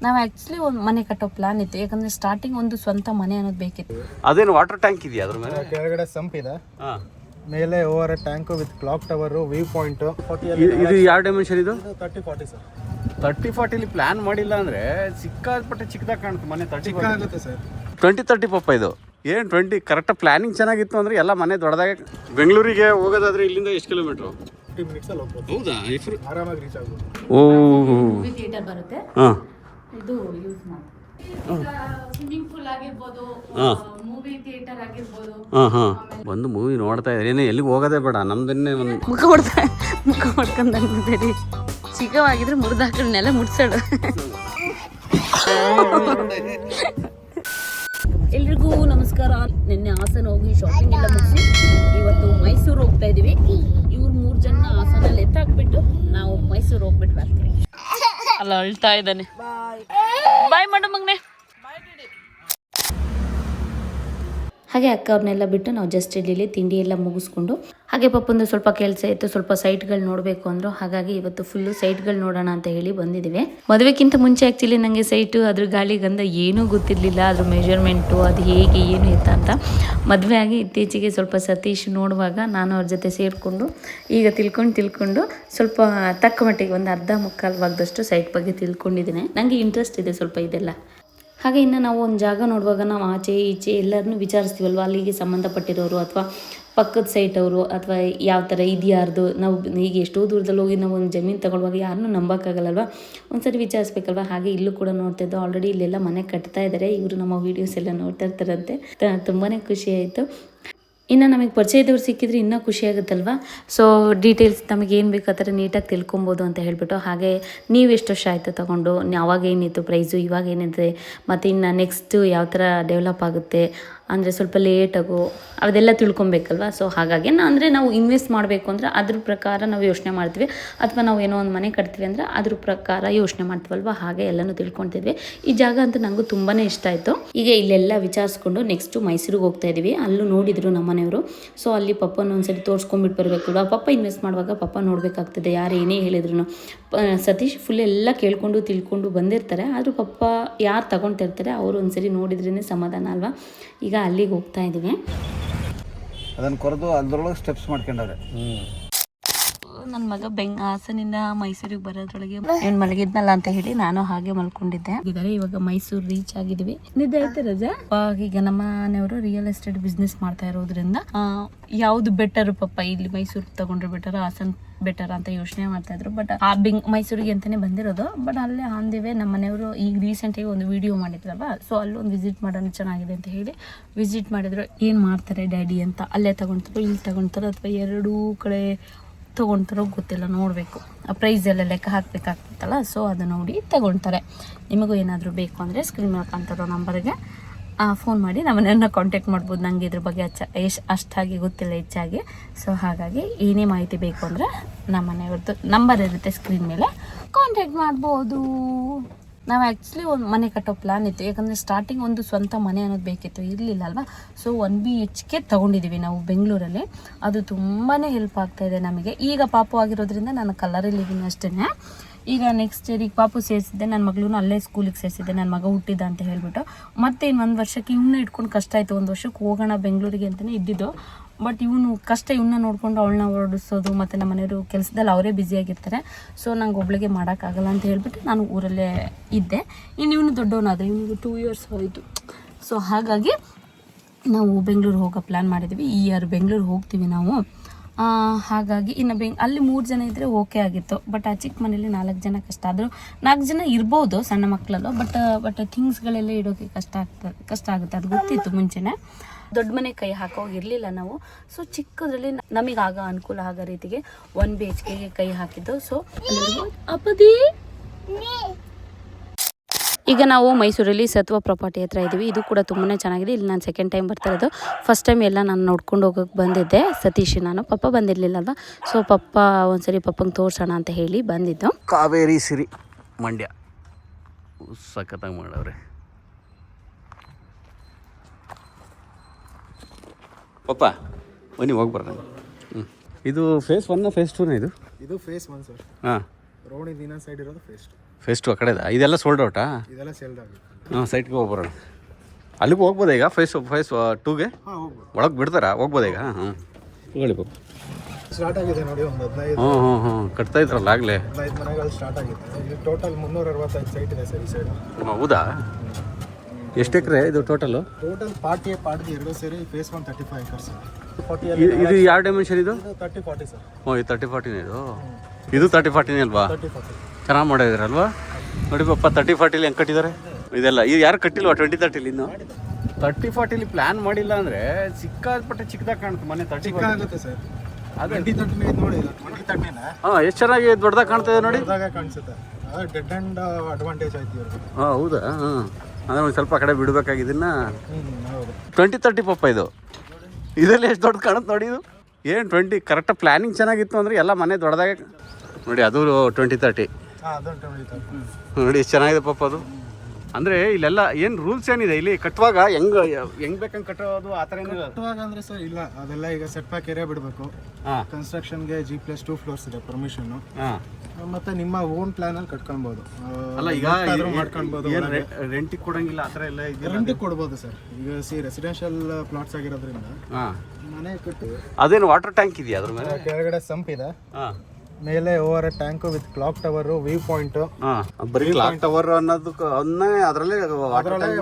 ನಾವು ಆ್ಯಕ್ಚುಲಿ ಒಂದು ಮನೆ ಕಟ್ಟೋ ಪ್ಲಾನ್ ಇತ್ತು, ಯಾಕಂದರೆ ಸ್ಟಾರ್ಟಿಂಗ್ ಒಂದು ಸ್ವಂತ ಮನೆ ಅನ್ನೋದು ಬೇಕಿತ್ತು. ಅದೇನು ವಾಟರ್ ಟ್ಯಾಂಕ್ ಇದೆಯಾ ಅದ್ರ ಮೇಲೆ? ಕೆಳಗಡೆ ಸಂಪ್ ಇದೆ, ಮೇಲೆ over tank with clock tower, view point. ಇದು ಯಾವ ಡೈಮೆನ್ಷನ್ ಇದು? 30-40 ಸರ್. 30-40 ಪ್ಲಾನ್ ಮಾಡಿಲ್ಲ ಅಂದ್ರೆ ಸಿಕ್ಕಾಪಟ್ಟೆ ಚಿಕ್ಕದಾಗಿ ಕಾಣುತ್ತೆ ಮನೆ. 30 ಆಗುತ್ತೆ ಸರ್. 20-30 ಪಪ್ಪ ಇದು ಏನು 20 ಕರೆಕ್ಟಾಗಿ ಪ್ಲಾನಿಂಗ್ ಚೆನ್ನಾಗಿತ್ತು ಅಂದರೆ ಎಲ್ಲ ಮನೆ ದೊಡ್ಡದಾಗೆ. ಬೆಂಗಳೂರಿಗೆ ಹೋಗೋದಾದ್ರೆ ಇಲ್ಲಿಂದ ಎಷ್ಟು ಕಿಲೋಮೀಟ್ರು? 50 ಮಿನಿಟ್ಸ್ ಅಲ್ಲಿ ಹೋಗ್ಬೋದು. ಹೌದಾ? ಆರಾಮಾಗಿ ರೀಚ್ ಆಗ್ಬೋದು. ಮೂವಿ ಥಿಯೇಟರ್ ಬರುತ್ತೆ, ಹಾಂ, ಇದು ಯೂಸ್ ಮಾಡಿ ಸ್ವಿಮ್ಮಿಂಗ್ ಪೂಲ್ ಆಗಿರ್ಬೋದು, ಮೂವಿ ಥಿಯೇಟರ್ ಆಗಿರ್ಬೋದು. ಹಾಂ ಬಂದು ಮೂವಿ ನೋಡ್ತಾ ಇದ್ದಾರೆ. ಏನೇ ಎಲ್ಲಿಗೆ ಹೋಗೋದೇ ಬೇಡ, ನಮ್ದನ್ನೇ ಒಂದು ಮುಖ ಹೊಡ್ಕೊಂಡಂಗಿದ್ದೀರಿ. ಚಿಕ್ಕವಾಗಿದ್ರೆ ಮುರಿದಾಕಳನ್ನೆಲ್ಲ ಮುಡ್ಸಾಡು. ಎಲ್ರಿಗೂ ನಮಸ್ಕಾರ. ನಿನ್ನೆ ಹಾಸನ ಹೋಗಿ ಶಾಪಿಂಗ್ ಎಲ್ಲ ಮುಗಿಸಿ ಇವತ್ತು ಮೈಸೂರು ಹೋಗ್ತಾ ಇದೀವಿ. ಇವ್ರು 3 ಜನ ಹಾಸನಲ್ಲಿ ಎತ್ತಾಕ್ಬಿಟ್ಟು ನಾವು ಮೈಸೂರು ಹೋಗ್ಬಿಟ್ಟು ಬರ್ತೀವಿ. ಅಲ್ಲ ಅಳ್ತಾ ಇದ್ದಾನೆ. ಬಾಯ್ ಮಾಡು ಮಗನೆ. ಹಾಗೆ ಅಕ್ಕ ಅವ್ರನ್ನೆಲ್ಲ ಬಿಟ್ಟು ನಾವು ಜಸ್ಟ್ ಇಲ್ಲಿ ತಿಂಡಿ ಎಲ್ಲ ಮುಗಿಸ್ಕೊಂಡು, ಹಾಗೆ ಪಪ್ಪಂದು ಸ್ವಲ್ಪ ಕೆಲಸ ಇತ್ತು, ಸ್ವಲ್ಪ ಸೈಟ್ಗಳು ನೋಡಬೇಕು ಅಂದರು. ಹಾಗಾಗಿ ಇವತ್ತು ಫುಲ್ಲು ಸೈಟ್ಗಳು ನೋಡೋಣ ಅಂತ ಹೇಳಿ ಬಂದಿದ್ದೀವಿ. ಮದುವೆಗಿಂತ ಮುಂಚೆ ಆ್ಯಕ್ಚುಲಿ ನನಗೆ ಸೈಟು ಅದ್ರ ಗಾಳಿ ಗಂಧ ಏನೂ ಗೊತ್ತಿರಲಿಲ್ಲ, ಅದ್ರ ಮೆಜರ್ಮೆಂಟು ಅದು ಹೇಗೆ ಏನು ಇತ್ತ ಅಂತ. ಮದುವೆ ಆಗಿ ಇತ್ತೀಚೆಗೆ ಸ್ವಲ್ಪ ಸತೀಶ್ ನೋಡುವಾಗ ನಾನು ಅವ್ರ ಜೊತೆ ಸೇರಿಕೊಂಡು ಈಗ ತಿಳ್ಕೊಂಡು ಸ್ವಲ್ಪ ತಕ್ಕ ಮಟ್ಟಿಗೆ ಒಂದು ಅರ್ಧ ಮುಕ್ಕಾಲು ಭಾಗದಷ್ಟು ಸೈಟ್ ಬಗ್ಗೆ ತಿಳ್ಕೊಂಡಿದ್ದೀನಿ. ನನಗೆ ಇಂಟ್ರೆಸ್ಟ್ ಇದೆ ಸ್ವಲ್ಪ ಇದೆಲ್ಲ. ಹಾಗೆ ಇನ್ನು ನಾವು ಒಂದು ಜಾಗ ನೋಡುವಾಗ ನಾವು ಆಚೆ ಈಚೆ ಎಲ್ಲರನ್ನೂ ವಿಚಾರಿಸ್ತೀವಲ್ವ, ಅಲ್ಲಿಗೆ ಸಂಬಂಧಪಟ್ಟಿರೋರು ಅಥವಾ ಪಕ್ಕದ ಸೈಟ್ ಅವರು ಅಥವಾ ಯಾವ ಥರ ಇದೆಯಾರ್ದು. ನಾವು ಈಗ ಎಷ್ಟೋ ದೂರದಲ್ಲಿ ಹೋಗಿ ನಾವು ಒಂದು ಜಮೀನು ತಗೊಳ್ಳುವಾಗ ಯಾರನ್ನೂ ನಂಬೋಕ್ಕಾಗಲ್ಲಲ್ವ, ಒಂದ್ಸರಿ ವಿಚಾರಿಸ್ಬೇಕಲ್ವ. ಹಾಗೆ ಇಲ್ಲೂ ಕೂಡ ನೋಡ್ತಿದ್ದೋ, ಆಲ್ರೆಡಿ ಇಲ್ಲೆಲ್ಲ ಮನೆ ಕಟ್ತಾ ಇದ್ದಾರೆ. ಇವರು ನಮ್ಮ ವೀಡಿಯೋಸ್ ಎಲ್ಲ ನೋಡ್ತಾ ಇರ್ತಾರಂತೆ. ತುಂಬಾ ಖುಷಿ ಆಯಿತು. ಇನ್ನು ನಮಗೆ ಪರಿಚಯ ಇದ್ದವ್ರು ಸಿಕ್ಕಿದ್ರೆ ಇನ್ನೂ ಖುಷಿಯಾಗುತ್ತಲ್ವ. ಸೊ ಡೀಟೇಲ್ಸ್ ನಮಗೆ ಏನು ಬೇಕು ಆ ಥರ ನೀಟಾಗಿ ತಿಳ್ಕೊಬೋದು ಅಂತ ಹೇಳಿಬಿಟ್ಟು. ಹಾಗೆ ನೀವು ಎಷ್ಟು ವರ್ಷ ಆಯಿತು ತೊಗೊಂಡು, ಅವಾಗ ಏನಿತ್ತು ಪ್ರೈಸು, ಇವಾಗ ಏನಿದೆ, ಮತ್ತು ಇನ್ನು ನೆಕ್ಸ್ಟು ಯಾವ ಥರ ಡೆವಲಪ್ ಆಗುತ್ತೆ ಅಂದರೆ ಸ್ವಲ್ಪ ಲೇಟಾಗು ಅದೆಲ್ಲ ತಿಳ್ಕೊಬೇಕಲ್ವ. ಸೊ ಹಾಗಾಗಿ ಅಂದರೆ ನಾವು ಇನ್ವೆಸ್ಟ್ ಮಾಡಬೇಕು ಅಂದರೆ ಅದ್ರ ಪ್ರಕಾರ ನಾವು ಯೋಚನೆ ಮಾಡ್ತೀವಿ, ಅಥವಾ ನಾವು ಏನೋ ಒಂದು ಮನೆ ಕಟ್ತೀವಿ ಅಂದರೆ ಅದ್ರ ಪ್ರಕಾರ ಯೋಚನೆ ಮಾಡ್ತೀವಲ್ವ. ಹಾಗೆ ಎಲ್ಲನೂ ತಿಳ್ಕೊತಿದ್ವಿ. ಈ ಜಾಗ ಅಂತೂ ನನಗೂ ತುಂಬಾ ಇಷ್ಟ ಆಯಿತು. ಈಗ ಇಲ್ಲೆಲ್ಲ ವಿಚಾರಿಸ್ಕೊಂಡು ನೆಕ್ಸ್ಟು ಮೈಸೂರಿಗೆ ಹೋಗ್ತಾ ಇದ್ದೀವಿ. ಅಲ್ಲೂ ನೋಡಿದರು ನಮ್ಮ ಮನೆಯವರು. ಸೊ ಅಲ್ಲಿ ಪಪ್ಪನ ಒಂದ್ಸರಿ ತೋರಿಸ್ಕೊಂಡ್ಬಿಟ್ಟು ಬರಬೇಕಲ್ವ. ಪಪ್ಪ ಇನ್ವೆಸ್ಟ್ ಮಾಡುವಾಗ ಪಪ್ಪ ನೋಡಬೇಕಾಗ್ತದೆ, ಯಾರು ಏನೇ ಹೇಳಿದ್ರು. ಸತೀಶ್ ಫುಲ್ ಎಲ್ಲ ಕೇಳ್ಕೊಂಡು ತಿಳ್ಕೊಂಡು ಬಂದಿರ್ತಾರೆ, ಆದರೂ ಪಪ್ಪ ಯಾರು ತಗೊಳ್ತಿರ್ತಾರೆ ಅವರು ಒಂದ್ಸರಿ ನೋಡಿದ್ರೇ ಸಮಾಧಾನ ಅಲ್ವಾ. ಈಗ ಅಲ್ಲಿಗೆ ಹೋಗ್ತಾ ಇದ್ದೀವಿ. ಅದನ್ನು ಕೊರೆದು ಅದ್ರೊಳಗೆ ಸ್ಟೆಪ್ಸ್ ಮಾಡ್ಕೊಂಡವ್ರೆ. ನನ್ನ ಮಗ ಹಾಸನಿಂದ ಮೈಸೂರಿಗೆ ಬರೋದ್ರೊಳಗೆ ಏನು ಮಲಗಿದ್ನಲ್ಲ ಅಂತ ಹೇಳಿ ನಾನು ಹಾಗೆ ಮಲ್ಕೊಂಡಿದ್ದೆ. ಇವಾಗ ಮೈಸೂರು ರೀಚ್ ಆಗಿದ್ವಿ. ನಿದ್ದೆ ಆಯ್ತು ರಜಾ. ಈಗ ನಮ್ಮ ಮನೆಯವರು ರಿಯಲ್ ಎಸ್ಟೇಟ್ ಬಿಸ್ನೆಸ್ ಮಾಡ್ತಾ ಇರೋದ್ರಿಂದ ಯಾವ್ದು ಬೆಟರ್ ಪಪ್ಪ, ಇಲ್ಲಿ ಮೈಸೂರಿಗೆ ತಗೊಂಡ್ರೆ ಬೆಟರ್, ಹಾಸನ್ ಬೆಟರ್ ಅಂತ ಯೋಚನೆ ಮಾಡ್ತಾ ಇದ್ರು. ಬಟ್ ಮೈಸೂರಿಗೆ ಅಂತಾನೆ ಬಂದಿರೋದು. ಬಟ್ ಅಲ್ಲೇ ಆಂದಿವೆ ನಮ್ಮ ಮನೆಯವರು ಈಗ ರೀಸೆಂಟಾಗಿ ಒಂದು ವಿಡಿಯೋ ಮಾಡಿದ್ರಲ್ವ, ಸೊ ಅಲ್ಲೊಂದು ವಿಸಿಟ್ ಮಾಡೋಣ ಚೆನ್ನಾಗಿದೆ ಅಂತ ಹೇಳಿ ವಿಸಿಟ್ ಮಾಡಿದ್ರು. ಏನು ಮಾಡ್ತಾರೆ ಡ್ಯಾಡಿ ಅಂತ, ಅಲ್ಲೇ ತಗೊಳ್ತಾರೋ ಇಲ್ಲಿ ತಗೊಳ್ತಾರೋ ಅಥವಾ ಎರಡೂ ಕಡೆ ತೊಗೊಳ್ತಾರೋ ಗೊತ್ತಿಲ್ಲ, ನೋಡಬೇಕು. ಆ ಪ್ರೈಸ್ ಎಲ್ಲ ಲೆಕ್ಕ ಹಾಕಬೇಕಾಗ್ತೈತಲ್ಲ, ಸೊ ಅದು ನೋಡಿ ತಗೊಳ್ತಾರೆ. ನಿಮಗೂ ಏನಾದರೂ ಬೇಕು ಅಂದರೆ ಸ್ಕ್ರೀನ್ ಮೇಲೆ ಕಾಣ್ತಿರೋ ನಂಬರ್ಗೆ ಫೋನ್ ಮಾಡಿ ನಮ್ಮನೆಯವ್ರನ್ನ ಕಾಂಟ್ಯಾಕ್ಟ್ ಮಾಡ್ಬೋದು. ನನಗೆ ಇದ್ರ ಬಗ್ಗೆ ಅಷ್ಟಾಗಿ ಗೊತ್ತಿಲ್ಲ ಹೆಚ್ಚಾಗಿ. ಸೊ ಹಾಗಾಗಿ ಏನೇ ಮಾಹಿತಿ ಬೇಕು ಅಂದರೆ ನಮ್ಮ ಮನೆಯವ್ರದ್ದು ನಂಬರ್ ಇರುತ್ತೆ ಸ್ಕ್ರೀನ್ ಮೇಲೆ, ಕಾಂಟ್ಯಾಕ್ಟ್ ಮಾಡ್ಬೋದು. ನಾವು ಆ್ಯಕ್ಚುಲಿ ಒಂದು ಮನೆ ಕಟ್ಟೋ ಪ್ಲಾನ್ ಇತ್ತು, ಯಾಕಂದರೆ ಸ್ಟಾರ್ಟಿಂಗ್ ಒಂದು ಸ್ವಂತ ಮನೆ ಅನ್ನೋದು ಬೇಕಿತ್ತು, ಇರಲಿಲ್ಲ ಅಲ್ವಾ. ಸೊ 1 BHK ತೊಗೊಂಡಿದ್ದೀವಿ ನಾವು ಬೆಂಗಳೂರಲ್ಲಿ. ಅದು ತುಂಬಾ ಹೆಲ್ಪ್ ಆಗ್ತಾಯಿದೆ ನಮಗೆ. ಈಗ ಪಾಪು ಆಗಿರೋದ್ರಿಂದ ನಾನು ಕಲ್ಲರಲ್ಲಿ ಇದ್ದೀನಿ ಅಷ್ಟೇ. ಈಗ ನೆಕ್ಸ್ಟ್ ಇಯರಿಗೆ ಪಾಪು ಸೇರಿಸಿದ್ದೆ, ನನ್ನ ಮಗಳೂ ಅಲ್ಲೇ ಸ್ಕೂಲಿಗೆ ಸೇರಿಸಿದ್ದೆ, ನನ್ನ ಮಗ ಹುಟ್ಟಿದ ಅಂತ ಹೇಳ್ಬಿಟ್ಟು. ಮತ್ತೆ ಇನ್ನು 1 ವರ್ಷಕ್ಕೆ ಇವನ್ನ ಇಟ್ಕೊಂಡು ಕಷ್ಟ ಆಯಿತು. 1 ವರ್ಷಕ್ಕೆ ಹೋಗೋಣ ಬೆಂಗಳೂರಿಗೆ ಅಂತಲೇ ಇದ್ದಿದ್ದು. ಬಟ್ ಇವನು ಕಷ್ಟ, ಇವನ್ನ ನೋಡಿಕೊಂಡು ಅವಳನ್ನ ಓಡಿಸೋದು, ಮತ್ತು ನಮ್ಮ ಮನೆಯವರು ಕೆಲಸದಲ್ಲಿ ಅವರೇ ಬ್ಯುಸಿಯಾಗಿರ್ತಾರೆ. ಸೊ ನಂಗೆ ಒಬ್ಳಿಗೆ ಮಾಡೋಕ್ಕಾಗಲ್ಲ ಅಂತ ಹೇಳ್ಬಿಟ್ಟು ನಾನು ಊರಲ್ಲೇ ಇದ್ದೆ. ಇನ್ನು ಇವನು ದೊಡ್ಡವನಾದರೆ, ಇವನಿಗೆ 2 years ಆಯಿತು. ಸೊ ಹಾಗಾಗಿ ನಾವು ಬೆಂಗಳೂರು ಹೋಗೋ ಪ್ಲ್ಯಾನ್ ಮಾಡಿದ್ವಿ. ಈ ಇಯರ್ ಬೆಂಗಳೂರು ಹೋಗ್ತೀವಿ ನಾವು. ಹಾಗಾಗಿ ಇನ್ನು ಅಲ್ಲಿ 3 ಜನ ಇದ್ದರೆ ಓಕೆ ಆಗಿತ್ತು. ಬಟ್ ಆ ಚಿಕ್ಕ ಮನೇಲಿ 4 ಜನ ಕಷ್ಟ. ಆದರೂ 4 ಜನ ಇರ್ಬೋದು ಸಣ್ಣ ಮಕ್ಕಳಲ್ಲೂ. ಬಟ್ ಥಿಂಗ್ಸ್ಗಳೆಲ್ಲ ಇಡೋಕ್ಕೆ ಕಷ್ಟ ಆಗುತ್ತೆ, ಅದು ಗೊತ್ತಿತ್ತು ಮುಂಚೆನೇ. ದೊಡ್ಡ ಮನೆ ಕೈ ಹಾಕೋಗಿರಲಿಲ್ಲ ನಾವು. ಸೊ ಚಿಕ್ಕದ್ರಲ್ಲಿ ನಮಗೆ ಅನುಕೂಲ ಆಗೋ ರೀತಿಗೆ 1 BHKಗೆ ಕೈ ಹಾಕಿದ್ದು. ಸೊ ಅಪ್ಪದಿ ಈಗ ನಾವು ಮೈಸೂರಲ್ಲಿ ಸತ್ವ ಪ್ರಾಪರ್ಟಿ ಹತ್ರ ಇದ್ದೀವಿ. ಇದು ಕೂಡ ತುಂಬಾ ಚೆನ್ನಾಗಿದೆ. ಇಲ್ಲಿ ನಾನು ಸೆಕೆಂಡ್ ಟೈಮ್ ಬರ್ತಾ ಇರೋದು. ಫಸ್ಟ್ ಟೈಮ್ ಎಲ್ಲ ನಾನು ನೋಡ್ಕೊಂಡು ಹೋಗೋಕ್ಕೆ ಬಂದಿದ್ದೆ, ಸತೀಶ್ ನಾನು. ಪಪ್ಪ ಬಂದಿರಲಿಲ್ಲಲ್ವ. ಸೊ ಪಪ್ಪ ಒಂದ್ಸರಿ ಪಪ್ಪಂಗೆ ತೋರಿಸೋಣ ಅಂತ ಹೇಳಿ ಬಂದಿದ್ದು. ಕಾವೇರಿ ಸಿರಿ ಮಂಡ್ಯ ಸಖತ್ತಾಗಿ ಮಾಡವ್ರೆ. ಪಪ್ಪ ಬನ್ನಿ ಹೋಗಿ ಬರೋಣ. ಇದು ಫೇಸ್ 1 ಫೇಸ್ 2 ಇದು ಫೇಸ್ 1 ಸರ್. ಹಾಂ, ರೋಡ್ ದಿನ ಸೈಡ್ ಇರೋದು ಫೇಸ್ 2. ಫೇಸ್ 2 ಆ ಕಡೆದ ಇದೆಲ್ಲ ಸೋಲ್ಡ್ ಔಟಾ? ಇದೆಲ್ಲ ಸೇಲ್ಡ್ ಆಗಿದೆ. ಹಾಂ ಸೈಟ್ಗೆ ಹೋಗ್ಬರೋಣ. ಅಲ್ಲಿಗೂ ಹೋಗ್ಬೋದಾ ಈಗ ಫೇಸ್ 2ಗೆ? ಹಾಂ ಹೋಗ್ಬೋದು. ಒಳಗೆ ಬಿಡ್ತಾರಾ? ಹೋಗ್ಬೋದಾ ಈಗ? ಹಾಂ ಹೇಳಿ ಬಾಬು. ಸ್ಟಾರ್ಟ್ ಆಗಿದೆ ನೋಡಿ, ಒಂದು 15 ಹ್ಞೂ ಕಟ್ತಾ ಇದ್ರಲ್ಲ ಆಗಲೇ. 15 ಮನೆಗಳು ಸ್ಟಾರ್ಟ್ ಆಗಿದೆ. ಇಲ್ಲಿ ಟೋಟಲ್ 365 ಸೈಟ್ ಇದೆ ಸರ್ ಈ ಸೈಡ್. ಹೌದಾ? ಎಷ್ಟು ಎಕರೆ ಇದು ಟೋಟಲು? ಟೋಟಲ್ ಪಾರ್ಟಿ ಎರಡು ಸೇರಿ ಫೇಸ್ 1 35 acres. ಇದು ಯಾವ ಡೈಮೆನ್ಷನ್ ಇದು? 30-40 ಸರ್. ಓ ಇದು 30-40 ಇದು 30-40 ಅಲ್ವಾ? 30-40 ಚೆನ್ನಾಗಿ ಮಾಡಿದಾರಲ್ವಾ? ನೋಡಿ ಪಾಪ 30-40 ಹೆಂಗೆ ಕಟ್ಟಿದ್ದಾರೆ ಇದೆಲ್ಲ. ಇದು ಯಾರು ಕಟ್ಟಿಲ್ವಾ 20-30 ಇನ್ನು? 30-40 ಪ್ಲ್ಯಾನ್ ಮಾಡಿಲ್ಲ ಅಂದರೆ ಸಿಕ್ಕಾಪಟ್ಟೆ ಚಿಕ್ಕದಾಗಿ ಕಾಣುತ್ತೆ ಮನೆ. 30 ಆಗುತ್ತೆ ಸರ್. ಅದೇ 20-30 ನೋಡಿ, 20-30 ಹಾಂ ಎಷ್ಟು ಚೆನ್ನಾಗಿ ದೊಡ್ಡದಾಗಿ ಕಾಣ್ತದೆ ನೋಡಿ. ದೊಡ್ಡದಾಗೆ ಕಾಣಿಸುತ್ತೆ. ಡೆಡ್ ಆ್ಯಂಡ್ ಅಡ್ವಾಂಟೇಜ್ ಆಯ್ತು ಇವ್ರಿಗೆ. ಹಾಂ ಹೌದಾ? ಹಾಂ ಅಂದರೆ ಒಂದು ಸ್ವಲ್ಪ ಕಡೆ ಬಿಡಬೇಕಾಗಿದ್ದನ್ನ. ಹೌದು. 20-30 ಪಾಪ ಇದು. ಇದೆಲ್ಲ ಎಷ್ಟು ದೊಡ್ಡ ಕಾಣುತ್ತೆ ನೋಡಿ ಇದು. ಏನು 20 ಕರೆಕ್ಟಾಗಿ ಪ್ಲ್ಯಾನಿಂಗ್ ಚೆನ್ನಾಗಿತ್ತು ಅಂದರೆ ಎಲ್ಲ ಮನೆ ದೊಡ್ಡದಾಗೆ ನೋಡಿ. ಅದು 20-30 ಹಾಂ ಅದು 20-30 ನೋಡಿ ಎಷ್ಟು ಚೆನ್ನಾಗಿದೆ ಪಾಪ ಅದು. ಅಂದರೆ ಇಲ್ಲೆಲ್ಲ ಏನು ರೂಲ್ಸ್ ಏನಿದೆ ಇಲ್ಲಿ ಕಟ್ಟುವಾಗ ಹೆಂಗೆ ಬೇಕಂಗೆ ಕಟ್ಟೋದು ಆ ಥರ ಏನಿಲ್ಲ? ಕಟ್ಟುವಾಗ ಅಂದರೆ ಸರ್ ಇಲ್ಲ, ಅದೆಲ್ಲ ಈಗ ಸೆಟ್ ಬ್ಯಾಕ್ ಏರಿಯಾ ಬಿಡಬೇಕು. ಹಾಂ ಕನ್ಸ್ಟ್ರಕ್ಷನ್ಗೆ G+2 ಫ್ಲೋರ್ಸ್ ಇದೆ ಪರ್ಮಿಷನ್ನು. ಹಾಂ ಮತ್ತು ನಿಮ್ಮ ಓನ್ ಪ್ಲ್ಯಾನಲ್ಲಿ ಕಟ್ಕೊಳ್ಬೋದು. ಅಲ್ಲ ಈಗ ಮಾಡ್ಕೊಳ್ಬೋದು. ರೆಂಟಿಗೆ ಕೊಡೋಂಗಿಲ್ಲ ಆ ಥರ ಎಲ್ಲ ಇದೆಯಲ್ಲ? ರೆಂಟಿಗೆ ಕೊಡ್ಬೋದು ಸರ್. ಈಗ ರೆಸಿಡೆನ್ಷಿಯಲ್ ಪ್ಲಾಟ್ಸ್ ಆಗಿರೋದ್ರಿಂದ ಹಾಂ ಮನೆ ಕಟ್ಟಿ. ಅದೇನು ವಾಟರ್ ಟ್ಯಾಂಕ್ ಇದೆಯಾ ಅದ್ರ ಮೇಲೆ? ಕೆಳಗಡೆ ಸಂಪ್ ಇದೆ, ಹಾಂ ಮೇಲೆ over tank with clock tower, view point. ಬರೀ ಕ್ಲಾಕ್ ಟವರ್ ಅನ್ನೋದನ್ನೇ ಅದರಲ್ಲೇ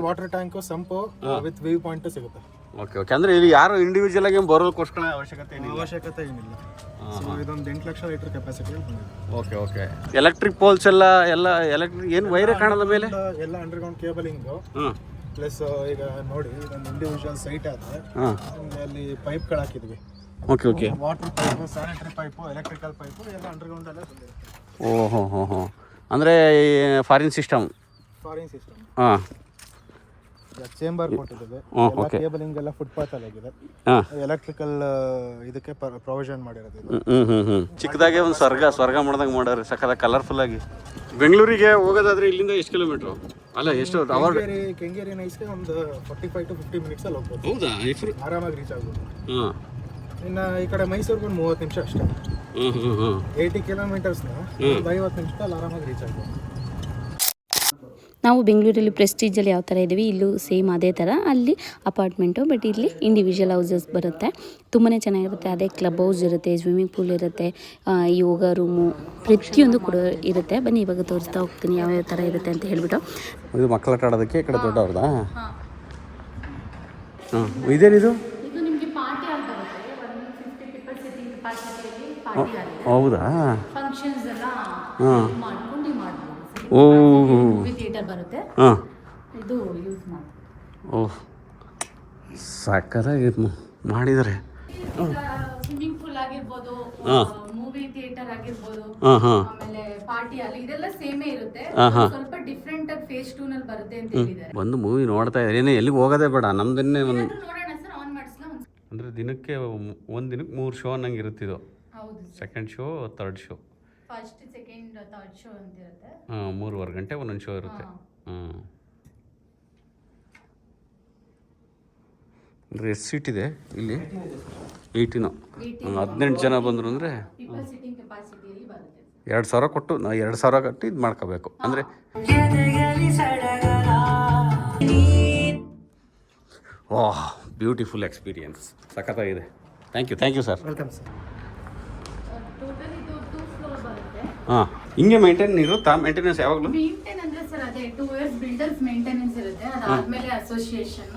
water tank, sump with view point ಸಿಗುತ್ತೆ. ಓಕೆ ಅಂದರೆ ಇಲ್ಲಿ ಯಾರು ಇಂಡಿವಿಜುವಲ್ ಆಗಿ ಬೋರ್ವೆಲ್ ಕೊಡ್ಸ್ಕೊಳ್ಳೋ ಅವಶ್ಯಕತೆ ಏನಿಲ್ಲ. ಸೊ ಇದೊಂದು 8 lakh litre capacity. Okay electric poles ಎಲ್ಲ ಎಲೆಕ್ಟ್ರಿಕ್ ಏನು ವೈರೇ ಕಾಣಲ್ಲ ಮೇಲೆ? ಎಲ್ಲ ಅಂಡರ್ಗ್ರೌಂಡ್ ಕೇಬಲಿಂಗು. ಪ್ಲಸ್ ಈಗ ನೋಡಿ ಇದೊಂದು ಇಂಡಿವಿಜುವಲ್ ಸೈಟ್ ಆದರೆ ಅಲ್ಲಿ ಪೈಪ್ಗಳು ಹಾಕಿದ್ವಿ. Okay water pipe, sanitary pipe, electrical pipe ಎಲ್ಲ ಅಂಡರ್ಗ್ರೌಂಡಲ್ಲೇ ಬಂದಿದೆ. ಓಹೋ ಅಂದರೆ ಫಾರಿನ್ ಸಿಸ್ಟಮ್. ಹಾಂ ಚೇಂಬರ್ ಕೊಟ್ಟಿದ್ದೇವೆ. ಕೇಬಲಿಂಗ್ ಎಲ್ಲ ಫುಟ್ಪಾತ್ ಅಲ್ಲಿ ಆಗಿದೆ. ಎಲೆಕ್ಟ್ರಿಕಲ್ ಇದಕ್ಕೆ ಪ್ರೊವಿಷನ್ ಮಾಡಿರೋದು. ಚಿಕ್ಕದಾಗೆ ಒಂದು ಸ್ವರ್ಗ ಮಾಡ್ದಂಗೆ ಮಾಡೋರು ಸಕ್ಕದ ಕಲರ್ಫುಲ್ ಆಗಿ. ಬೆಂಗಳೂರಿಗೆ ಹೋಗೋದಾದ್ರೆ ಇಲ್ಲಿಂದ ಎಷ್ಟು ಕಿಲೋಮೀಟ್ರು? ಅಲ್ಲ ಎಷ್ಟು ಅವರ್? ಕೆಂಗೇರಿ ನೈಸ್ಗೆ ಒಂದು 45 to 50 minutes ಅಲ್ಲಿ ಹೋಗ್ಬೋದು. ಹೌದಾ? ಆರಾಮಾಗಿ ರೀಚ್ ಆಗ್ಬೋದು. ಹಾಂ ಇನ್ನು ಈ ಕಡೆ ಮೈಸೂರಿಗೆ ಒಂದು 30 ನಿಮಿಷ ಅಷ್ಟೇ. 80 kilometers-ನ 50 ನಿಮಿಷದಲ್ಲಿ ಆರಾಮಾಗಿ ರೀಚ್ ಆಗ್ಬೋದು. ನಾವು ಬೆಂಗಳೂರಲ್ಲಿ ಪ್ರೆಸ್ಟೀಜಲ್ಲಿ ಯಾವ ಥರ ಇದ್ದೀವಿ ಇಲ್ಲೂ ಸೇಮ್ ಅದೇ ಥರ. ಅಲ್ಲಿ ಅಪಾರ್ಟ್ಮೆಂಟು, ಬಟ್ ಇಲ್ಲಿ ಇಂಡಿವಿಜುವಲ್ ಹೌಸಸ್ ಬರುತ್ತೆ. ತುಂಬಾ ಚೆನ್ನಾಗಿರುತ್ತೆ. ಅದೇ ಕ್ಲಬ್ ಹೌಸ್ ಇರುತ್ತೆ, ಸ್ವಿಮ್ಮಿಂಗ್ ಪೂಲ್ ಇರುತ್ತೆ, ಯೋಗ ರೂಮು, ಪ್ರತಿಯೊಂದು ಕೂಡ ಇರುತ್ತೆ. ಬನ್ನಿ ಇವಾಗ ತೋರಿಸ್ತಾ ಹೋಗ್ತೀನಿ ಯಾವ್ಯಾವ ಥರ ಇರುತ್ತೆ ಅಂತ ಹೇಳ್ಬಿಟ್ಟು. ಇದು ಮಕ್ಕಳ ಆಟ ಆಡೋದಕ್ಕೆ ಈ ಕಡೆ ದೊಡ್ಡವ್ರದಾ? ಹಾಂ ಇದೇನಿದು? ಇದು ನಿಮಗೆ ಪಾರ್ಟಿ ಹಾಲ್ ಬರುತ್ತೆ. 150 people ಸಿಟ್ಟಿಂಗ್ ಕೆಪಾಸಿಟಿಯಲ್ಲಿ ಪಾರ್ಟಿ ಹಾಲ್ ಇದೆ. ಹೌದಾ? ಫಂಕ್ಷನ್ಸ್ ಎಲ್ಲ ಮಾಡ್ಕೊಂಡು ಮಾಡ್ಬೋದು. ಮೂವಿ ಥಿಯೇಟರ್ ಬರುತ್ತೆ. ಹಾಂ ಇದು ಯೂಸ್ ಮಾಡಿ. ಓಹ್ ಸಾಕಾಗಿ ಮಾಡಿದ್ದಾರೆ. ಸ್ವಿಮ್ಮಿಂಗ್ ಪೂಲ್ ಆಗಿರ್ಬೋದು, ಮೂವಿ ಥಿಯೇಟರ್ ಆಗಿರ್ಬೋದು, ಆಮೇಲೆ ಪಾರ್ಟಿ ಹಾಲ್ ಇದೆಲ್ಲ ಸೇಮೇ ಇರುತ್ತೆ. ಸ್ವಲ್ಪ ಡಿಫ್ರೆಂಟ್ ಆಗಿ ಫೇಸ್ 2 ನಲ್ಲಿ ಬರುತ್ತೆ ಅಂತ ಹೇಳಿದ್ದಾರೆ. ಒಂದು ಮೂವಿ ನೋಡ್ತಾ ಇದ್ದೀನಿ, ಎಲ್ಲಿಗೆ ಹೋಗೋದೇ ಬೇಡ ನಮ್ದನ್ನೇ ಒಂದು ನೋಡೋಣ ಸರ್, ಆನ್ ಮಾಡಿಸ್ಲಾ? ಅಂದರೆ ದಿನಕ್ಕೆ ಒಂದು ದಿನಕ್ಕೆ 3 ಶೋ ಅನ್ನಂಗೆ ಇರುತ್ತಿದ್ದು. ಹೌದು, second show, third show, first second third show ಅಂತ ಇರುತ್ತೆ. 3.5 ಗಂಟೆ ಒಂದೊಂದು ಶೋ ಇರುತ್ತೆ. ಅಂದರೆ ಎಷ್ಟು ಸೀಟ್ ಇದೆ ಇಲ್ಲಿ? 18. 18 ಜನ ಬಂದರು ಅಂದರೆ 2,000 ಕೊಟ್ಟು 2,000 ಕಟ್ಟಿ ಇದು ಮಾಡ್ಕೋಬೇಕು. ಅಂದರೆ ಓಹ್ ಬ್ಯೂಟಿಫುಲ್ ಎಕ್ಸ್ಪೀರಿಯನ್ಸ್, ಸಖತ್ತಾಗಿದೆ. Thank you sir. Welcome sir. ಹಾಂ ಹಿಂಗೆ ಮೇಂಟೈನ್ ಇರುತ್ತಾ? ಮೇಂಟೆನೆನ್ಸ್ ಯಾವಾಗಲೂ? ಮೇಂಟೈನ್ ಅಂದ್ರೆ ಸರ್ ಅದೇ 2 years ಬಿಲ್ಡರ್ಸ್ ಮೇಂಟೆನೆನ್ಸ್ ಇರುತ್ತೆ. ಅದಾದ್ಮೇಲೆ ಅಸೋಸಿಯೇಷನ್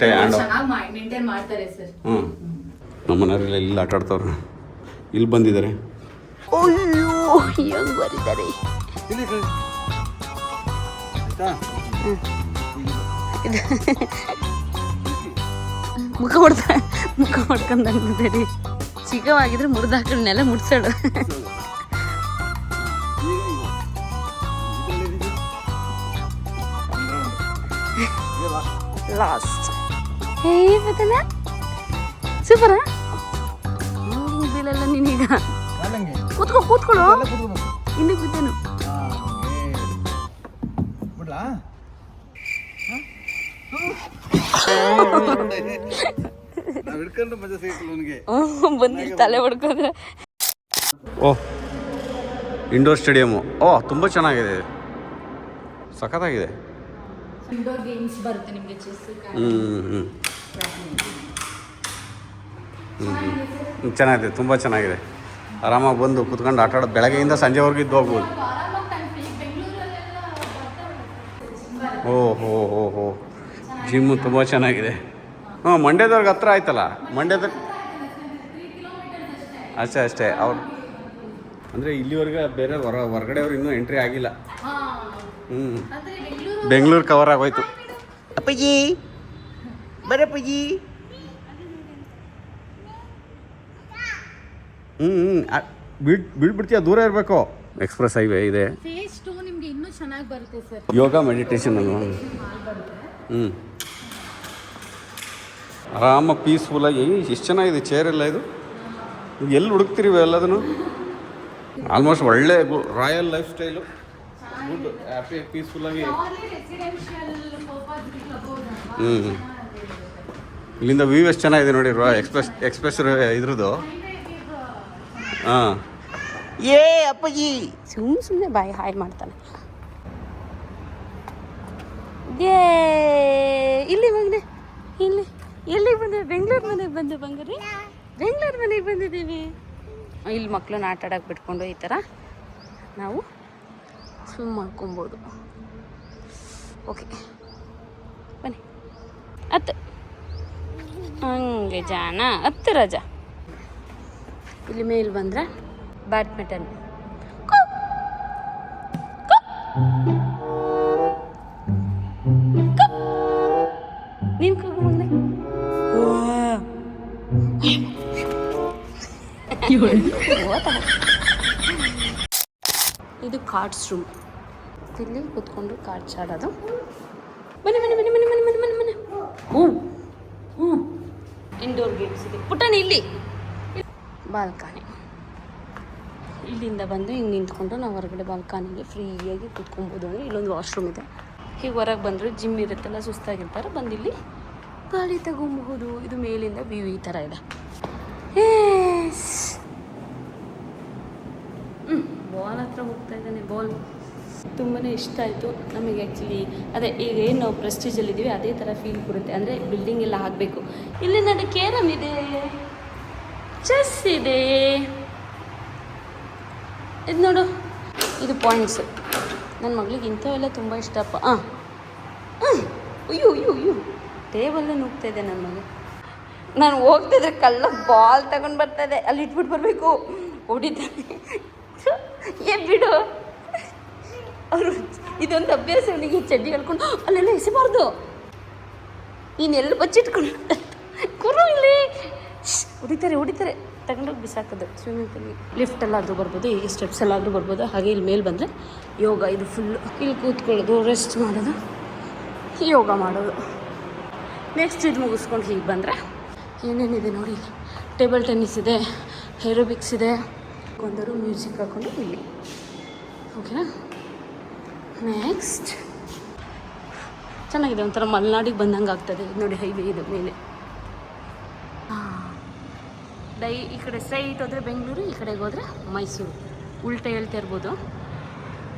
ಚೆನ್ನಾಗಿ ಮೇಂಟೈನ್ ಮಾಡ್ತಾರೆ ಸರ್. ನಮ್ಮ ಮನೆಯವರೆಲ್ಲ ಇಲ್ಲಿ ಆಟ ಆಡ್ತವ್ರೆ, ಇಲ್ಲಿ ಬಂದಿದ್ದಾರೆ. ಅಯ್ಯೋ ಹೆಂಗ್ ಬರಿದ್ದಾರೆ. ಮುಖ ಹೊಡ್ಕೊಂಡಂಗಿದ್ದೀರಿ. ಚಿಕ್ಕವಾಗಿದ್ರೆ ಮುರಿದಾಕಳನ್ನೆಲ್ಲ ಮುಡ್ಸಾಡು. ಲಾಸ್ಟ್ ಹೇ ಬದಲ ಸೂಪರಾ? ಬೀಳಲ್ಲ ನೀನೀಗ. ಕೂತ್ಕೊಳ್ಳೋ. ಇನ್ನು ಕೂತೇನು ಬಂದಿಲ್ಲ ತಲೆ ಹೊಡ್ಕೋದ್ರೆ. ಓಹ್ ಇಂಡೋರ್ ಸ್ಟೇಡಿಯಮ್ಮು. ಓ ತುಂಬ ಚೆನ್ನಾಗಿದೆ, ಸಖತ್ತಾಗಿದೆ. ಇಂಡೋರ್ ಗೇಮ್ಸ್ ಬರುತ್ತೆ ನಿಮಗೆ, ಚೆಸ್. ಚೆನ್ನಾಗಿದೆ, ತುಂಬ ಚೆನ್ನಾಗಿದೆ. ಆರಾಮಾಗಿ ಬಂದು ಕುತ್ಕೊಂಡು ಆಟ ಆಡೋದು, ಬೆಳಗ್ಗೆಯಿಂದ ಸಂಜೆವರೆಗೂ ಇದ್ದು ಹೋಗ್ಬೋದು. ಓಹೋ ಜಿಮ್ಮು ತುಂಬ ಚೆನ್ನಾಗಿದೆ. ಮಂಡ್ಯದವ್ರಿಗೆ ಹತ್ರ ಆಯ್ತಲ್ಲ. ಮಂಡ್ಯದ ಅಷ್ಟೇ ಅವ್ರು ಅಂದರೆ ಇಲ್ಲಿವರೆಗೆ ಬೇರೆ ಹೊರಗಡೆಯವ್ರು ಇನ್ನೂ ಎಂಟ್ರಿ ಆಗಿಲ್ಲ. ಬೆಂಗಳೂರು ಕವರ್ ಆಗೋಯ್ತು. ಅಪ್ಪಾಜಿ ಬರಪ್ಪಾಜಿ. ಬೀಳ್ಬಿಡ್ತೀಯ, ದೂರ ಇರಬೇಕು. ಎಕ್ಸ್ಪ್ರೆಸ್ ಹೈವೇ ಇದೆ. ಫೇಸ್ 2 ನಿಮಗೆ ಇನ್ನೂ ಚೆನ್ನಾಗಿ ಬರುತ್ತೆ ಸರ್. ಯೋಗ ಮೆಡಿಟೇಷನ್ ಅಲ್ವಾ? ಆರಾಮ ಪೀಸ್ಫುಲ್ಲಾಗಿ. ಎಷ್ಟು ಚೆನ್ನಾಗಿದೆ ಚೇರೆಲ್ಲ. ಇದು ಎಲ್ಲಿ ಹುಡುಕ್ತಿರಿ ಎಲ್ಲದನ್ನು? ಆಲ್ಮೋಸ್ಟ್ ಒಳ್ಳೆ royal life style, good happy ಪೀಸ್ಫುಲ್ಲಾಗಿ. ಇಲ್ಲಿಂದ ವ್ಯೂ ಎಷ್ಟು ಚೆನ್ನಾಗಿದೆ ನೋಡಿ. ಎಕ್ಸ್ಪ್ರೆಸ್ ಇದ್ರದ್ದು. ಹಾಂ ಅಪ್ಪಾಜಿ ಸುಮ್ಮನೆ ಬಾಯಿ ಹಾಯ್ ಮಾಡ್ತಾನೆ. ಇಲ್ಲಿ ಮಗನೆ, ಇಲ್ಲಿ ಎಲ್ಲಿಗೆ ಬಂದೆ? ಬೆಂಗಳೂರು ಮನೆಗೆ ಬಂದೆ ಬಂಗಾರಿ. ಬೆಂಗಳೂರು ಮನೆಗೆ ಬಂದಿದ್ದೀವಿ. ಇಲ್ಲಿ ಮಕ್ಕಳನ್ನ ಆಟ ಆಡೋಕೆ ಬಿಟ್ಕೊಂಡು ಈ ಥರ ನಾವು ಸ್ವಿಮ್ ಮಾಡ್ಕೊಬೋದು. ಓಕೆ ಬನ್ನಿ. ಹತ್ತು ಹಂಗೆ ಜಾನ ಹತ್ತು ರಜಾ. ಇಲ್ಲಿ ಮೇಲೆ ಬಂದರೆ ಬ್ಯಾಡ್ಮಿಂಟನ್. ನೀನು ಕೂಗು ಮಗನೆ. ಇದು ಕಾರ್ಡ್ಸ್ ರೂಮ್. ಇಲ್ಲಿ ಕೂತ್ಕೊಂಡು ಕಾರ್ಡ್ಸ್ ಆಡೋದು. ಬನ್ನಿ ಬನ್ನಿ ಬನ್ನಿ ಬನ್ನಿ ಬನ್ನಿ ಬನ್ನಿ ಬನ್ನಿ ಬನ್ನಿ. ಇಂಡೋರ್ ಗೇಮ್ಸ್ ಇದೆ ಪುಟ್ಟಣಿ. ಇಲ್ಲಿ ಬಾಲ್ಕನಿ. ಇಲ್ಲಿಂದ ಬಂದು ಹಿಂಗೆ ನಿಂತ್ಕೊಂಡು ನಾವು ಹೊರಗಡೆ ಬಾಲ್ಕನಿಗೆ ಫ್ರೀಯಾಗಿ ಕೂತ್ಕೊಬೋದು. ಅಂದರೆ ಇಲ್ಲೊಂದು ವಾಶ್ರೂಮ್ ಇದೆ. ಹೀಗೆ ಹೊರಗೆ ಬಂದರೆ ಜಿಮ್ ಇರುತ್ತಲ್ಲ, ಸುಸ್ತಾಗಿರ್ತಾರೆ, ಬಂದಿಲ್ಲಿ ಗಾಳಿ ತಗೊಬಹುದು. ಇದು ಮೇಲಿಂದ ವ್ಯೂ ಈ ಥರ ಇದೆ. ಬಾಲ್ ಹತ್ರ ಹೋಗ್ತಾ ಇದ್ದಾನೆ. ಬಾಲ್ ತುಂಬಾ ಇಷ್ಟ ಆಯಿತು ನಮಗೆ. ಆ್ಯಕ್ಚುಲಿ ಅದೇ ಈಗ ಏನು ನಾವು ಪ್ರೆಸ್ಟೀಜಲ್ಲಿದ್ದೀವಿ ಅದೇ ಥರ ಫೀಲ್ ಕೊಡುತ್ತೆ. ಅಂದರೆ ಬಿಲ್ಡಿಂಗ್ ಎಲ್ಲ ಆಗಬೇಕು. ಇಲ್ಲಿ ನೋಡಿ ಕೇರಮ್ ಇದೆ, ಚೆಸ್ ಇದೆ. ಇದು ನೋಡು, ಇದು ಪಾಯಿಂಟ್ಸು. ನನ್ನ ಮಗಳಿಗೆ ಇಂಥವೆಲ್ಲ ತುಂಬ ಇಷ್ಟಪ್ಪ. ಅಯ್ಯೋ ಟೇಬಲ್ಲೇ ನುಗ್ತಾಯಿದೆ ನನ್ನ ಮಗ. ನಾನು ಹೋಗ್ತಿದ್ರೆ ಕಲ್ಲ ಬಾಲ್ ತಗೊಂಡು ಬರ್ತಾಯಿದ್ದೆ, ಅಲ್ಲಿ ಇಟ್ಬಿಟ್ಟು ಬರಬೇಕು. ಹೊಡಿತಾನೆ. ಬಿಡು, ಅವರು ಇದೊಂದು ಅಭ್ಯಾಸ ಅವನಿಗೆ. ಚಡ್ಡಿ ಹೇಳ್ಕೊಂಡು ಅಲ್ಲೆಲ್ಲ ಎಸಿಬಾರ್ದು. ನೀನು ಎಲ್ಲ ಬಚ್ಚಿಟ್ಕೊಂಡು ಕುರು ಇಲ್ಲಿ ಹೊಡಿತಾರೆ ತಗೊಂಡೋಗಿ ಬಿಸಾಕೋದು. ಸ್ವಿಮ್ಮಿಂಗ್ ಪೂಲಿಗೆ ಲಿಫ್ಟಲ್ಲಾದರೂ ಬರ್ಬೋದು, ಹೀಗೆ ಸ್ಟೆಪ್ಸಲ್ಲಾದರೂ ಬರ್ಬೋದು. ಹಾಗೆ ಇಲ್ಲಿ ಮೇಲೆ ಬಂದರೆ ಯೋಗ. ಇದು ಫುಲ್ಲು ಇಲ್ಲಿ ಕೂತ್ಕೊಳ್ಳೋದು, ರೆಸ್ಟ್ ಮಾಡೋದು, ಯೋಗ ಮಾಡೋದು. ನೆಕ್ಸ್ಟ್ ಇದು ಮುಗಿಸ್ಕೊಂಡು ಹೀಗೆ ಬಂದರೆ ಏನೇನಿದೆ ನೋಡಿ. ಟೇಬಲ್ ಟೆನ್ನಿಸ್ ಇದೆ, ಏರೋಬಿಕ್ಸ್ ಇದೆ. ಒಂದರು ಮ್ಯೂಸಿಕ್ ಹಾಕ್ಕೊಂಡು ಇಲ್ಲಿ. ಓಕೆನಾ? ನೆಕ್ಸ್ಟ್ ಚೆನ್ನಾಗಿದೆ, ಒಂಥರ ಮಲೆನಾಡಿಗೆ ಬಂದಂಗೆ ಆಗ್ತದೆ. ನೋಡಿ ಹೈವೇ ಇದು ಮೇಲೆ. ಈ ಕಡೆ ಸ್ಟ್ರೈಟ್ ಹೋದರೆ ಬೆಂಗಳೂರು, ಈ ಕಡೆಗೆ ಹೋದರೆ ಮೈಸೂರು. ಉಲ್ಟಾ ಹೇಳ್ತಾ ಇರ್ಬೋದು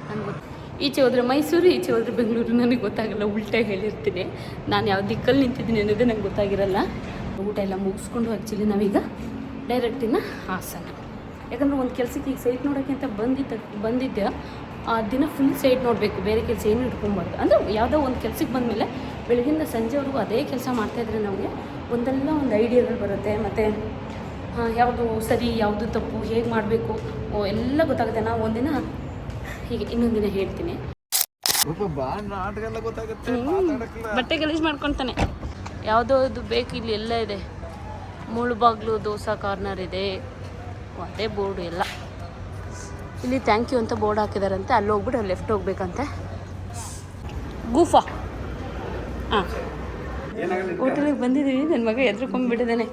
ನನಗೆ ಗೊತ್ತು. ಈಚೆ ಹೋದರೆ ಮೈಸೂರು, ಈಚೆ ಹೋದರೆ ಬೆಂಗಳೂರು. ನನಗೆ ಗೊತ್ತಾಗಲ್ಲ, ಉಲ್ಟಾ ಹೇಳಿರ್ತೀನಿ. ನಾನು ಯಾವ ದಿಕ್ಕಲ್ಲಿ ನಿಂತಿದ್ದೀನಿ ಅನ್ನೋದೇ ನಂಗೆ ಗೊತ್ತಾಗಿರಲ್ಲ. ಊಟ ಎಲ್ಲ ಮುಗಿಸ್ಕೊಂಡು ಆ್ಯಕ್ಚುಲಿ ನಾವೀಗ ಡೈರೆಕ್ಟಿನ ಹಾಸನ. ಯಾಕಂದರೆ ಒಂದು ಕೆಲಸಕ್ಕೆ ಈಗ ಸೈಟ್ ನೋಡೋಕ್ಕೆ ಅಂತ ಬಂದಿದ್ದೆ. ಆ ದಿನ ಫುಲ್ ಸೈಟ್ ನೋಡಬೇಕು, ಬೇರೆ ಕೆಲಸ ಏನು ಇಟ್ಕೊಬಾರ್ದು. ಅಂದರೆ ಯಾವುದೋ ಒಂದು ಕೆಲಸಕ್ಕೆ ಬಂದಮೇಲೆ ಬೆಳಗಿಂದ ಸಂಜೆವರೆಗೂ ಅದೇ ಕೆಲಸ ಮಾಡ್ತಾಯಿದ್ರೆ ನಮಗೆ ಒಂದೆಲ್ಲ ಒಂದು ಐಡಿಯಾಗಳು ಬರುತ್ತೆ. ಮತ್ತು ಯಾವುದು ಸರಿ, ಯಾವುದು ತಪ್ಪು, ಹೇಗೆ ಮಾಡಬೇಕು ಎಲ್ಲ ಗೊತ್ತಾಗುತ್ತೆ. ನಾವು ಒಂದಿನ ಹೀಗೆ, ಇನ್ನೊಂದು ದಿನ ಹೇಳ್ತೀನಿ. ಬಟ್ಟೆ ಗಲೀಜು ಮಾಡ್ಕೊತಾನೆ. ಯಾವುದೋ ಇದು ಬೇಕು, ಇಲ್ಲಿ ಎಲ್ಲ ಇದೆ. ಮುಳುಬಾಗ್ಲು ದೋಸಾ ಕಾರ್ನರ್ ಇದೆ, ಅದೇ ಬೋರ್ಡು ಎಲ್ಲ. ಇಲ್ಲಿ ಥ್ಯಾಂಕ್ ಯು ಅಂತ ಬೋರ್ಡ್ ಹಾಕಿದಾರಂತೆ. ಅಲ್ಲಿ ಹೋಗ್ಬಿಟ್ಟು ಅಲ್ಲಿ ಲೆಫ್ಟ್ ಹೋಗ್ಬೇಕಂತೆ. ಗೂಫಾ. ಹಾಂ, ಹೋಟೆಲಿಗೆ ಬಂದಿದ್ದೀವಿ. ನನ್ನ ಮಗ ಎದ್ರುಕೊಂಡ್ಬಿಟ್ಟಿದ್ದಾನೆ.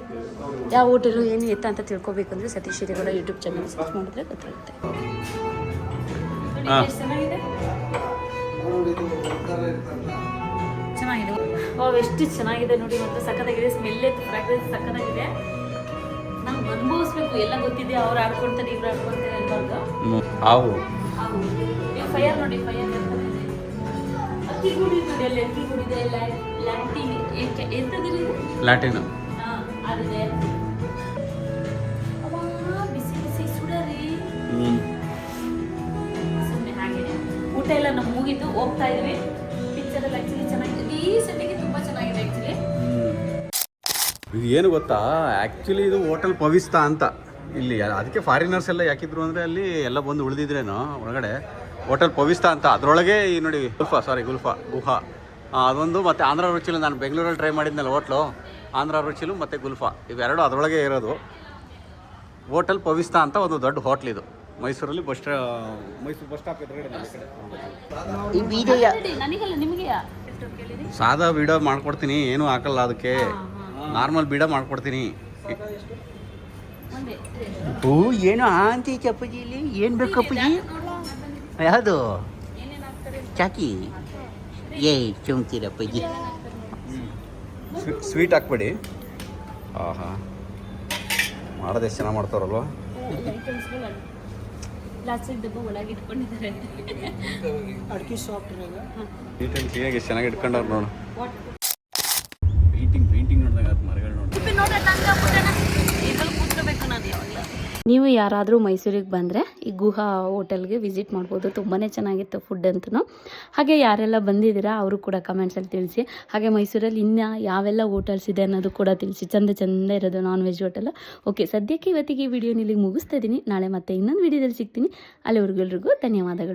ಯಾವ ಹೋಟೆಲು ಏನು ಎತ್ತ ಅಂತ ತಿಳ್ಕೊಬೇಕಂದ್ರೆ Satish Hiregowda YouTube channel search ಮಾಡಿದ್ರೆ ಗೊತ್ತಾಗುತ್ತೆ. ಚೆನ್ನಾಗಿದೆ. ಎಷ್ಟು ಚೆನ್ನಾಗಿದೆ ನೋಡಿ. ಮತ್ತು ಸಕ್ಕತ್ತಾಗಿದೆ. ಸ್ಮೆಲ್ ಫ್ರಾಗ್ರೆನ್ಸ್ ಸಕ್ಕತ್ತಾಗಿದೆ. ನಮ್ಗೆ ಅನುಭವಿಸ್ಬೇಕು. ಎಲ್ಲ ಗೊತ್ತಿದೆ, ಅವ್ರು ಆಡ್ಕೊಳ್ತಾರೆ, ಇವ್ರು ಆಡ್ಕೊಳ್ತಾರೆ ಅನ್ಬಾರ್ದು. ಹಾವು ನೀವು ಫೈರ್ ನೋಡಿ, ಫೈರ್ ಅಕ್ಕಿ ಗುಡಿ ನೋಡಿ, ಅಲ್ಲಿ ಅಕ್ಕಿ ಗುಡಿದೆ, ಲ್ಯಾಂಟಿನ್ ಎಂತದಿದೆ ಇದು? ಲ್ಯಾಟಿನ್. ಹಾಂ ಅದಿದೆ. ಬಿಸಿ ಬಿಸಿ ಸುಡರಿ. ಸುಮ್ಮನೆ ಹಾಗೆ ಊಟ ಎಲ್ಲ ನಮ್ಮ ಮುಗಿತು, ಹೋಗ್ತಾ ಇದ್ವಿ. ಪಿಕ್ಚರ್ ಎಲ್ಲ ಆ್ಯಕ್ಚುಲಿ ಚೆನ್ನಾಗಿದೆ, ಈ ಸೆಟ್ಟಿಗೆ ತುಂಬ ಚೆನ್ನಾಗಿದೆ ಆ್ಯಕ್ಚುಲಿ. ಇದು ಏನು ಗೊತ್ತಾ, ಆ್ಯಕ್ಚುಲಿ ಇದು ಹೋಟೆಲ್ ಪವಿಸ್ತಾ ಅಂತ ಇಲ್ಲಿ. ಅದಕ್ಕೆ ಫಾರಿನರ್ಸ್ ಎಲ್ಲ ಯಾಕಿದ್ರು ಅಂದರೆ ಅಲ್ಲಿ ಎಲ್ಲ ಬಂದು ಉಳಿದಿದ್ರೇನೋ ಒಳಗಡೆ ಹೋಟೆಲ್ ಪವಿಸ್ತಾ ಅಂತ. ಅದರೊಳಗೆ ಈ ನೋಡಿ ಗುಹಾ ಅದೊಂದು, ಮತ್ತು ಆಂಧ್ರ ರುಚಿಲು. ನಾನು ಬೆಂಗಳೂರಲ್ಲಿ ಟ್ರೈ ಮಾಡಿದ್ನಲ್ಲ ಹೋಟ್ಲು, ಆಂಧ್ರ ರುಚಿಲು ಮತ್ತು ಗುಲ್ಫಾ ಇವೆರಡು ಅದರೊಳಗೆ ಇರೋದು. ಹೋಟೆಲ್ ಪವಿಸ್ತಾ ಅಂತ ಒಂದು ದೊಡ್ಡ ಹೋಟ್ಲ್ ಇದು ಮೈಸೂರಲ್ಲಿ. ಮೈಸೂರು ಬಸ್ ಸ್ಟಾಪ್ ಎದುರುಗಡೆ. ನನಗಲ್ಲ, ನಿಮಗೆ ಸಾದಾ ಬೀಡ ಮಾಡ್ಕೊಡ್ತೀನಿ, ಏನೂ ಹಾಕಲ್ಲ ಅದಕ್ಕೆ. ನಾರ್ಮಲ್ ಬೀಡ ಮಾಡ್ಕೊಡ್ತೀನಿ. ಓ ಏನು ಆಂತಿ ಚಪ್ಪಜಿಲಿ ಏನು ಬೇಕು ಅಪ್ಪಜಿ? ಯಾವುದು ಚಾಕಿ? ಚುಮ್ತೀರಪ್ಪಜಿ. ಸ್ವೀಟ್ ಹಾಕ್ಬೇಡಿ. ಆಹಾ, ಮಾಡೋದು ಎಷ್ಟು ಚೆನ್ನಾಗಿ ಮಾಡ್ತಾರಲ್ವ. ಪ್ಲಾಸ್ಟಿಕ್ ಡಬ್ಬ ಒಳಗೆ ಇಟ್ಕೊಂಡಿದ್ದಾರೆ. ಅಡಿಕೆ ಸಾಫ್ಟ್ ನೀಟ್ ಆ್ಯಂಡ್ ಕ್ಲೀನಾಗಿ ಎಷ್ಟು ಚೆನ್ನಾಗಿ ಇಟ್ಕೊಂಡವ್ರು ನೋಡು. ಪೇಂಟಿಂಗ್ ನೋಡಿದಾಗ ಅದು ಮರಗಳು ನೋಡಿ. ನೀವು ಯಾರಾದರೂ ಮೈಸೂರಿಗೆ ಬಂದರೆ ಈ ಗುಹಾ ಹೋಟೆಲ್ಗೆ ವಿಸಿಟ್ ಮಾಡ್ಬೋದು. ತುಂಬಾ ಚೆನ್ನಾಗಿತ್ತು ಫುಡ್ ಅಂತೂ. ಹಾಗೆ ಯಾರೆಲ್ಲ ಬಂದಿದ್ದೀರಾ ಅವರು ಕೂಡ ಕಮೆಂಟ್ಸಲ್ಲಿ ತಿಳಿಸಿ. ಹಾಗೆ ಮೈಸೂರಲ್ಲಿ ಇನ್ನು ಯಾವೆಲ್ಲ ಹೋಟೆಲ್ಸ್ ಇದೆ ಅನ್ನೋದು ಕೂಡ ತಿಳಿಸಿ. ಚಂದ ಇರೋದು ನಾನ್ ವೆಜ್ ಹೋಟೆಲ್. ಓಕೆ, ಸದ್ಯಕ್ಕೆ ಇವತ್ತಿಗೆ ಈ ವಿಡಿಯೋನ ಇಲ್ಲಿಗೆ ಮುಗಿಸ್ತಾ ಇದ್ದೀನಿ. ನಾಳೆ ಮತ್ತೆ ಇನ್ನೊಂದು ವಿಡಿಯೋದಲ್ಲಿ ಸಿಗ್ತೀನಿ. ಅಲ್ಲಿವರೆಗೂ ಎಲ್ರಿಗೂ ಧನ್ಯವಾದಗಳು.